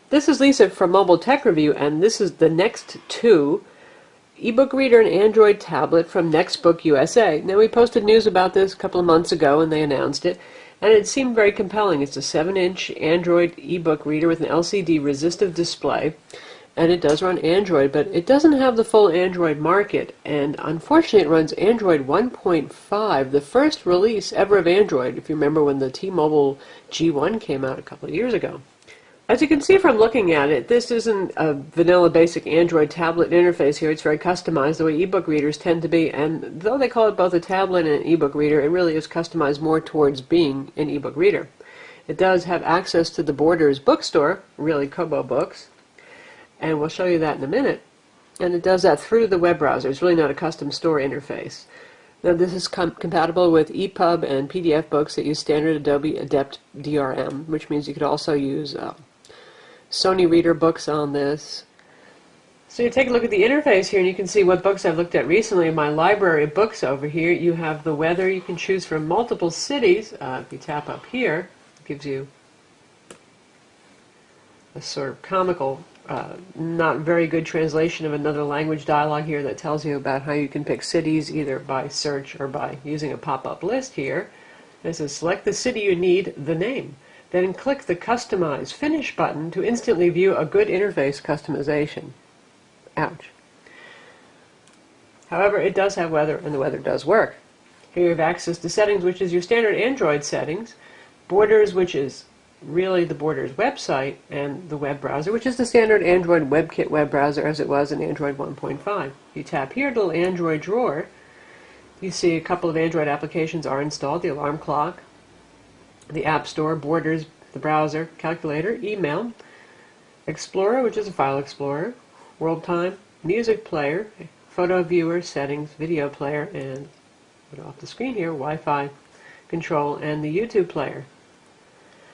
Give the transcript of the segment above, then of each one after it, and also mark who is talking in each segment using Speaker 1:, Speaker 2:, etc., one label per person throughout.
Speaker 1: This is Lisa from Mobile Tech Review, and this is the Next2 ebook reader and Android tablet from Nextbook USA. Now, we posted news about this a couple of months ago, and they announced it, and it seemed very compelling. It's a 7-inch Android ebook reader with an LCD resistive display, and it does run Android, but it doesn't have the full Android market, and unfortunately it runs Android 1.5, the first release ever of Android, if you remember when the T-Mobile G1 came out a couple of years ago. As you can see from looking at it, this isn't a vanilla basic Android tablet interface here. It's very customized the way ebook readers tend to be, and though they call it both a tablet and an ebook reader, it really is customized more towards being an ebook reader. It does have access to the Borders bookstore, really Kobo books, and we'll show you that in a minute. And it does that through the web browser. It's really not a custom store interface. Now, this is compatible with EPUB and PDF books that use standard Adobe Adept DRM, which means you could also use Sony Reader books on this. So you take a look at the interface here and you can see what books I've looked at recently in my library of books over here. You have the weather. You can choose from multiple cities. If you tap up here, it gives you a sort of comical, not very good translation of another language dialogue here that tells you about how you can pick cities either by search or by using a pop-up list here. It says select the city you need, the name. Then click the Customize Finish button to instantly view a good interface customization. Ouch. However, it does have weather, and the weather does work. Here you have access to settings, which is your standard Android settings, Borders, which is really the Borders website, and the web browser, which is the standard Android WebKit web browser as it was in Android 1.5. You tap here, little Android drawer, you see a couple of Android applications are installed, the alarm clock, the App Store, Borders, the browser, calculator, email, Explorer, which is a file explorer, World Time, music player, photo viewer, settings, video player, and put off the screen here, Wi-Fi control, and the YouTube player.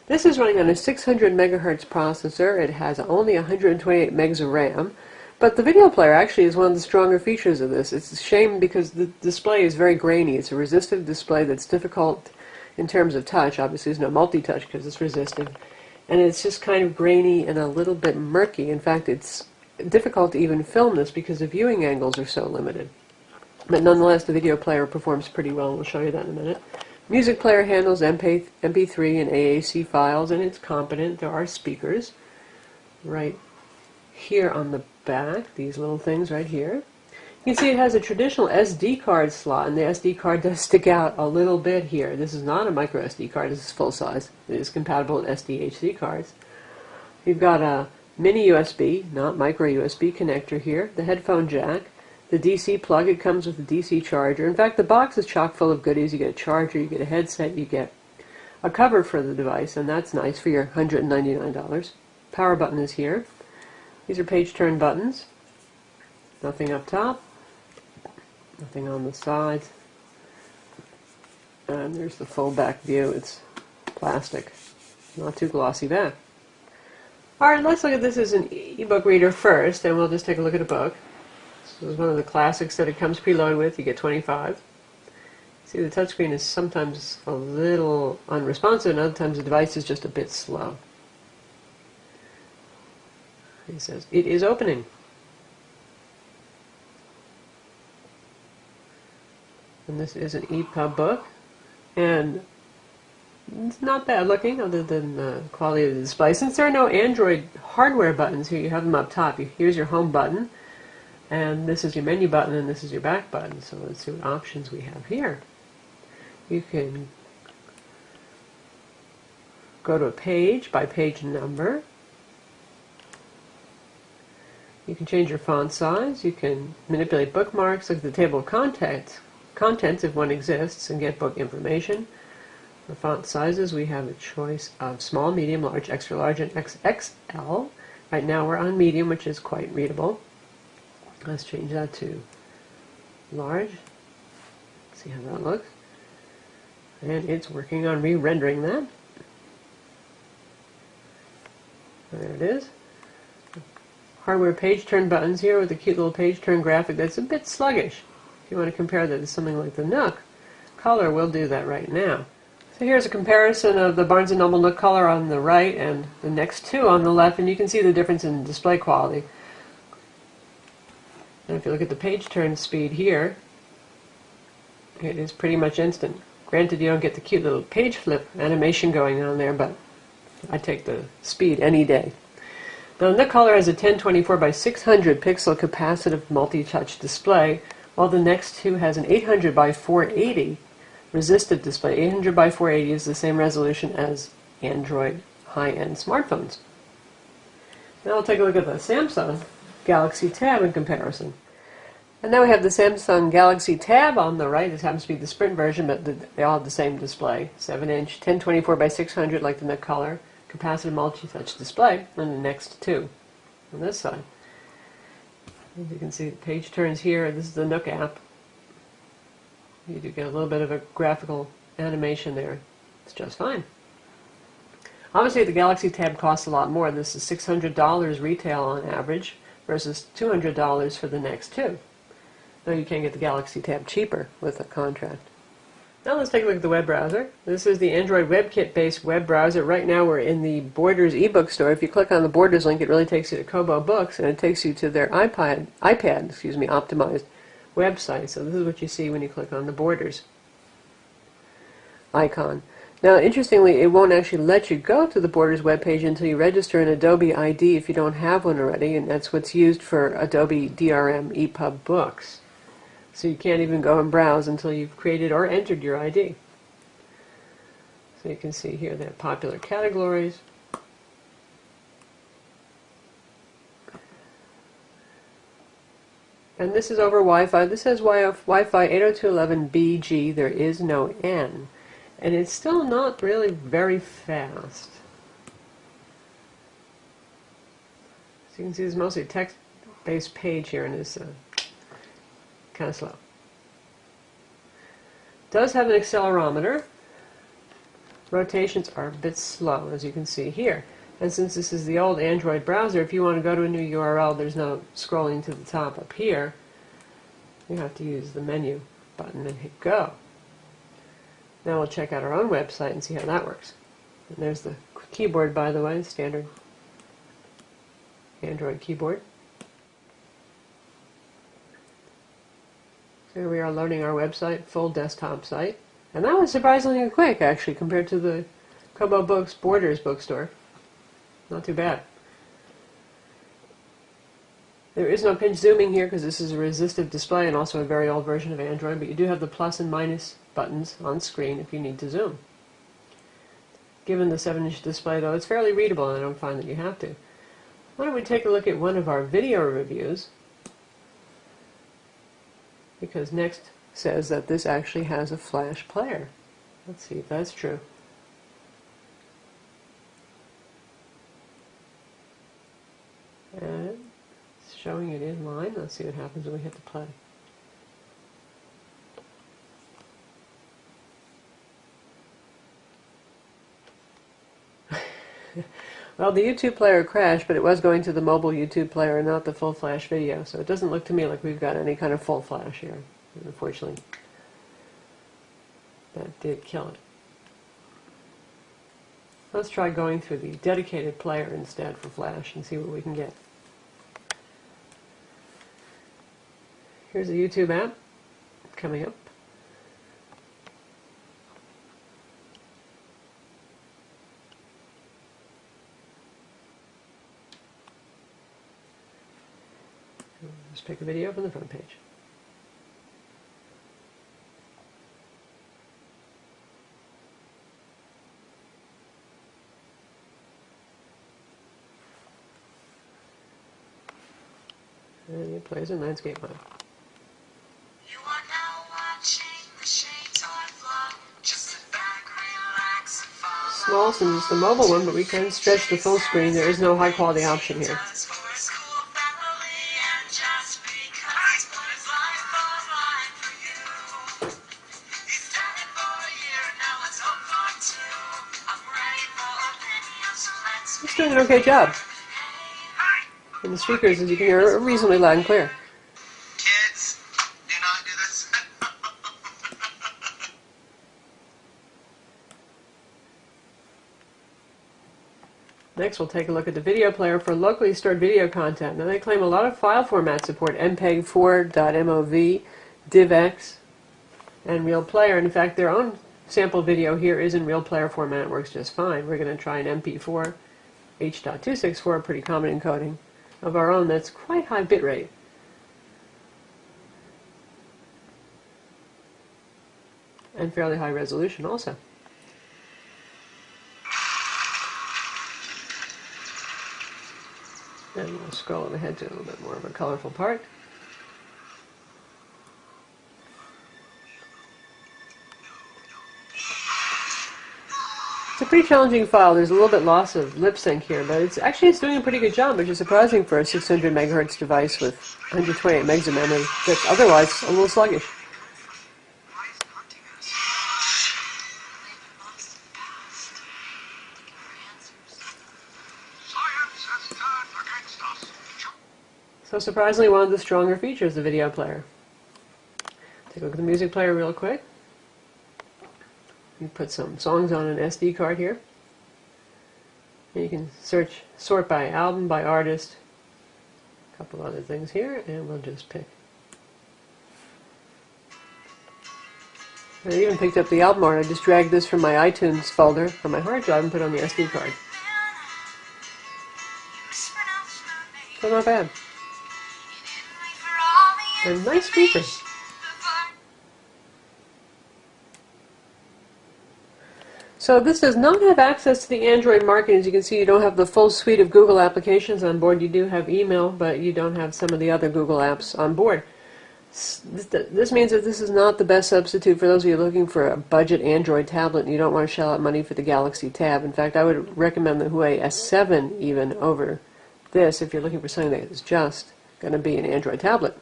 Speaker 1: This is running on a 600 megahertz processor. It has only 128 megs of RAM, but the video player actually is one of the stronger features of this. It's a shame because the display is very grainy. It's a resistive display that's difficult in terms of touch. Obviously there's no multi-touch because it's resistive, and it's just kind of grainy and a little bit murky. In fact, it's difficult to even film this because the viewing angles are so limited. But nonetheless, the video player performs pretty well, and we'll show you that in a minute. Music player handles MP3 and AAC files, and it's competent. There are speakers right here on the back, these little things right here. You can see it has a traditional SD card slot, and the SD card does stick out a little bit here. This is not a micro SD card, this is full size. It is compatible with SDHC cards. You've got a mini USB, not micro USB connector here, the headphone jack, the DC plug. It comes with a DC charger. In fact, the box is chock full of goodies. You get a charger, you get a headset, you get a cover for the device, and that's nice for your $199. Power button is here. These are page turn buttons. Nothing up top. Nothing on the sides. And there's the full back view. It's plastic. Not too glossy back. Alright, let's look at this as an ebook reader first, and we'll just take a look at a book. This is one of the classics that it comes preloaded with. You get 25. See, the touchscreen is sometimes a little unresponsive, and other times the device is just a bit slow. It says, it is opening. And this is an EPUB book, and it's not bad looking other than the quality of the display. Since there are no Android hardware buttons here, you have them up top. Here's your home button, and this is your menu button, and this is your back button. So let's see what options we have here. You can go to a page by page number. You can change your font size. You can manipulate bookmarks, look at the table of contents if one exists, and get book information. For font sizes, we have a choice of small, medium, large, extra large, and XXL. Right now we're on medium, which is quite readable. Let's change that to large. See how that looks. And it's working on re-rendering that. There it is. Hardware page turn buttons here with a cute little page turn graphic that's a bit sluggish. If you want to compare that to something like the Nook, color will do that right now. So here's a comparison of the Barnes & Noble Nook Color on the right and the Next2 on the left, and you can see the difference in display quality. And if you look at the page turn speed here, it is pretty much instant. Granted, you don't get the cute little page flip animation going on there, but I take the speed any day. Now, Nook Color has a 1024 by 600 pixel capacitive multi-touch display, while the Next2 has an 800 by 480 resistive display. 800 by 480 is the same resolution as Android high-end smartphones. Now I'll take a look at the Samsung Galaxy Tab in comparison. And now we have the Samsung Galaxy Tab on the right. This happens to be the Sprint version, but they all have the same display. 7-inch, 1024 by 600 like the Nook Color, capacitive multi-touch display, and the Next2 on this side. As you can see, the page turns here. This is the Nook app. You do get a little bit of a graphical animation there. It's just fine. Obviously, the Galaxy Tab costs a lot more. This is $600 retail on average versus $200 for the Next2. Though you can get the Galaxy Tab cheaper with a contract. Now let's take a look at the web browser. This is the Android WebKit-based web browser. Right now we're in the Borders eBook store. If you click on the Borders link, it really takes you to Kobo Books, and it takes you to their iPad optimized website. So this is what you see when you click on the Borders icon. Now, interestingly, it won't actually let you go to the Borders webpage until you register an Adobe ID if you don't have one already, and that's what's used for Adobe DRM EPUB books. So you can't even go and browse until you've created or entered your ID. So you can see here they have popular categories. And this is over Wi-Fi. This says Wi-Fi 802.11bg. There is no N. And it's still not really very fast. So you can see it's mostly a text-based page here, and it's kind of slow. It does have an accelerometer. Rotations are a bit slow, as you can see here. And since this is the old Android browser, if you want to go to a new URL, there's no scrolling to the top up here. You have to use the menu button and hit go. Now we'll check out our own website and see how that works. And there's the keyboard, by the way, standard Android keyboard. Here we are loading our website, full desktop site. And that was surprisingly quick, actually, compared to the Kobo Books Borders bookstore. Not too bad. There is no pinch zooming here because this is a resistive display and also a very old version of Android, but you do have the plus and minus buttons on screen if you need to zoom. Given the 7-inch display, though, it's fairly readable, and I don't find that you have to. Why don't we take a look at one of our video reviews? Because Next says that this actually has a flash player. Let's see if that's true. And it's showing it in line. Let's see what happens when we hit the play. Well, the YouTube player crashed, but it was going to the mobile YouTube player and not the full flash video, so it doesn't look to me like we've got any kind of full flash here. Unfortunately, that did kill it. Let's try going through the dedicated player instead for flash and see what we can get. Here's a YouTube app coming up. Just pick a video from the front page. And it plays in landscape mode.
Speaker 2: You are now watching the shades on fly. Just sit back, relax, and follow.
Speaker 1: Small since it's the mobile one, but we can stretch the full screen. There is no high quality option here. It's doing an okay job. And the speakers, as you can hear, are reasonably loud and clear.
Speaker 2: Kids, do not do this.
Speaker 1: Next, we'll take a look at the video player for locally stored video content. Now, they claim a lot of file formats support MPEG-4.mov, DivX, and Real Player. And in fact, their own sample video here is in Real Player format. It works just fine. We're going to try an MP4, H.264, a pretty common encoding of our own that's quite high bitrate. And fairly high resolution also. And we'll scroll ahead to a little bit more of a colorful part. It's a pretty challenging file. There's a little bit loss of lip sync here, but it's doing a pretty good job, which is surprising for a 600 megahertz device with 128 megs of memory that's otherwise a little sluggish. So surprisingly, one of the stronger features is the video player. Take a look at the music player real quick. You put some songs on an SD card here. And you can sort by album, by artist, a couple other things here, and we'll just pick. I even picked up the album art. I just dragged this from my iTunes folder from my hard drive and put it on the SD card. So not bad. And nice speakers. So this does not have access to the Android market. As you can see, you don't have the full suite of Google applications on board. You do have email, but you don't have some of the other Google apps on board. This means that this is not the best substitute for those of you looking for a budget Android tablet and you don't want to shell out money for the Galaxy Tab. In fact, I would recommend the Huawei S7 even over this if you're looking for something that is just going to be an Android tablet.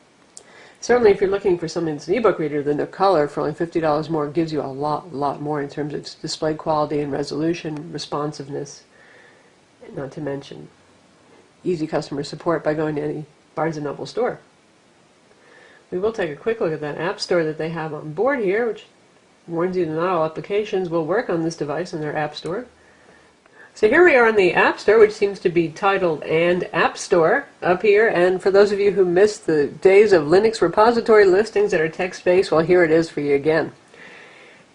Speaker 1: Certainly, if you're looking for something that's an ebook reader, then the color for only $50 more gives you a lot more in terms of display quality and resolution, responsiveness, not to mention easy customer support by going to any Barnes & Noble store. We will take a quick look at that app store that they have on board here, which warns you that not all applications will work on this device in their app store. So here we are in the App Store, which seems to be titled And App Store up here. And for those of you who missed the days of Linux repository listings that are text-based, well, here it is for you again.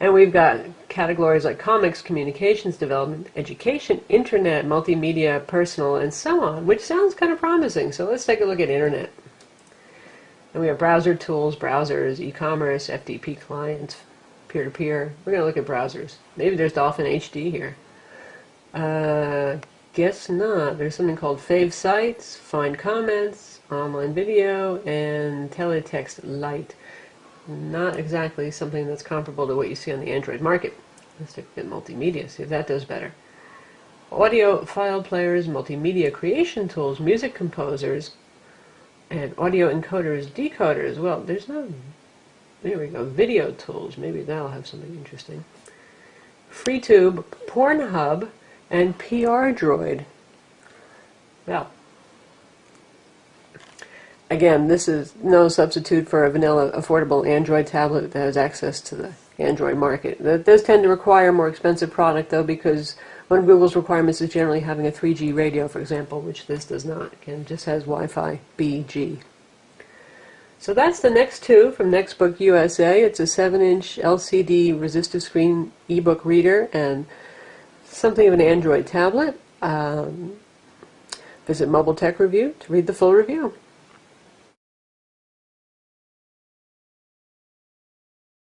Speaker 1: And we've got categories like comics, communications, development, education, internet, multimedia, personal, and so on, which sounds kind of promising. So let's take a look at internet. And we have browser tools, browsers, e-commerce, FTP clients, peer-to-peer. We're going to look at browsers. Maybe there's Dolphin HD here. Guess not. There's something called Fave Sites, Find Comments, Online Video, and Teletext Lite. Not exactly something that's comparable to what you see on the Android market. Let's take a look at multimedia, see if that does better. Audio file players, multimedia creation tools, music composers, and audio encoders, decoders. Well, there's no... There we go. Video tools. Maybe that'll have something interesting. FreeTube, Pornhub, and PR Droid. Well, again, this is no substitute for a vanilla affordable Android tablet that has access to the Android market. That does tend to require a more expensive product, though, because one of Google's requirements is generally having a 3G radio, for example, which this does not. Again, it just has Wi-Fi BG. So that's the Next2 from Nextbook USA. It's a 7-inch LCD resistive screen ebook reader and something of an Android tablet. Visit Mobile Tech Review to read the full review.